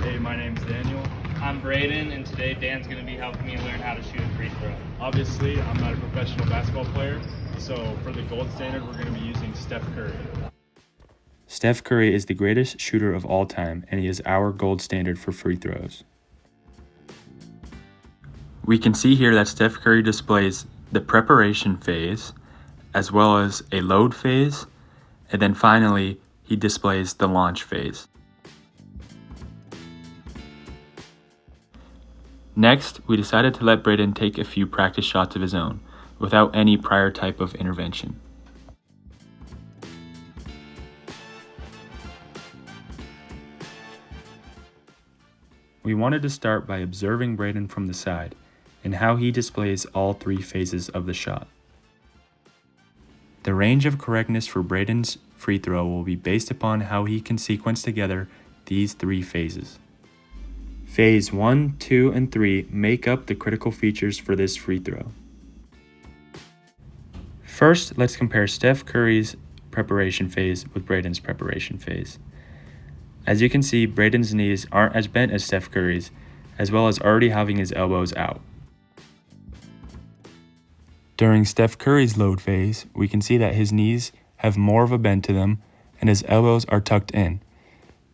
Hey, my name's Daniel. I'm Brayden, and today Dan's going to be helping me learn how to shoot a free throw. Obviously, I'm not a professional basketball player, so for the gold standard, we're going to be using Steph Curry. Steph Curry is the greatest shooter of all time, and he is our gold standard for free throws. We can see here that Steph Curry displays the preparation phase, as well as a load phase, and then finally, he displays the launch phase. Next, we decided to let Brayden take a few practice shots of his own, without any prior type of intervention. We wanted to start by observing Brayden from the side, and how he displays all three phases of the shot. The range of correctness for Brayden's free throw will be based upon how he can sequence together these three phases. Phase 1, 2, and 3 make up the critical features for this free throw. First, let's compare Steph Curry's preparation phase with Brayden's preparation phase. As you can see, Brayden's knees aren't as bent as Steph Curry's, as well as already having his elbows out. During Steph Curry's load phase, we can see that his knees have more of a bend to them, and his elbows are tucked in.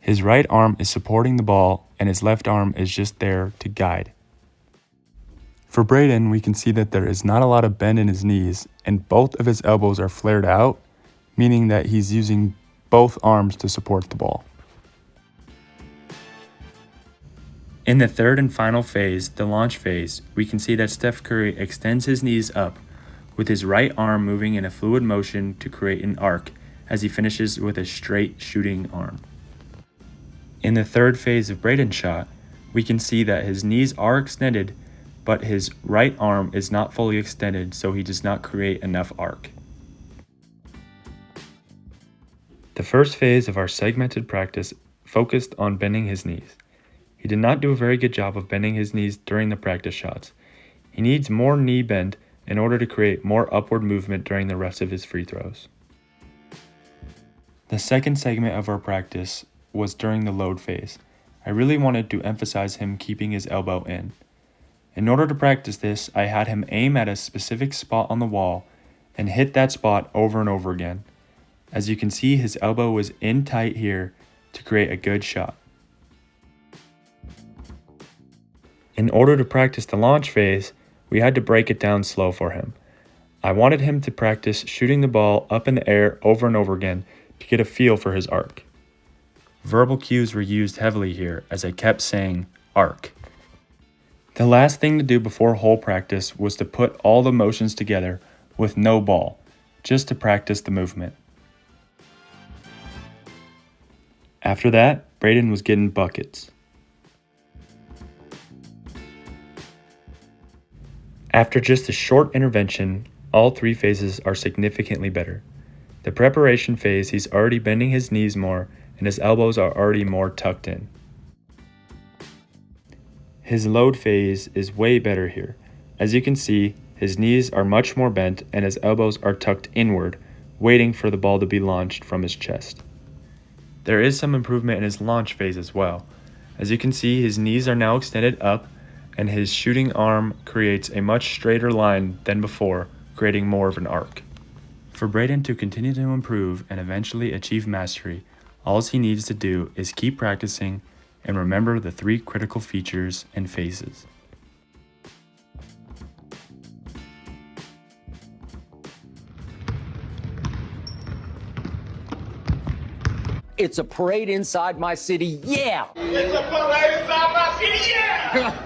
His right arm is supporting the ball, and his left arm is just there to guide. For Brayden, we can see that there is not a lot of bend in his knees, and both of his elbows are flared out, meaning that he's using both arms to support the ball. In the third and final phase, the launch phase, we can see that Steph Curry extends his knees up, with his right arm moving in a fluid motion to create an arc as he finishes with a straight shooting arm. In the third phase of Brayden's shot, we can see that his knees are extended, but his right arm is not fully extended, so he does not create enough arc. The first phase of our segmented practice focused on bending his knees. He did not do a very good job of bending his knees during the practice shots. He needs more knee bend in order to create more upward movement during the rest of his free throws. The second segment of our practice was during the load phase. I really wanted to emphasize him keeping his elbow in. In order to practice this, I had him aim at a specific spot on the wall and hit that spot over and over again. As you can see, his elbow was in tight here to create a good shot. In order to practice the launch phase, we had to break it down slow for him. I wanted him to practice shooting the ball up in the air over and over again to get a feel for his arc. Verbal cues were used heavily here as I kept saying, arc. The last thing to do before hole practice was to put all the motions together with no ball, just to practice the movement. After that, Brayden was getting buckets. After just a short intervention, all three phases are significantly better. The preparation phase, he's already bending his knees more, and his elbows are already more tucked in. His load phase is way better here. As you can see, his knees are much more bent and his elbows are tucked inward, waiting for the ball to be launched from his chest. There is some improvement in his launch phase as well. As you can see, his knees are now extended up, and his shooting arm creates a much straighter line than before, creating more of an arc. For Brayden to continue to improve and eventually achieve mastery, all he needs to do is keep practicing and remember the three critical features and phases. It's a parade inside my city, yeah! It's a parade inside my city, yeah!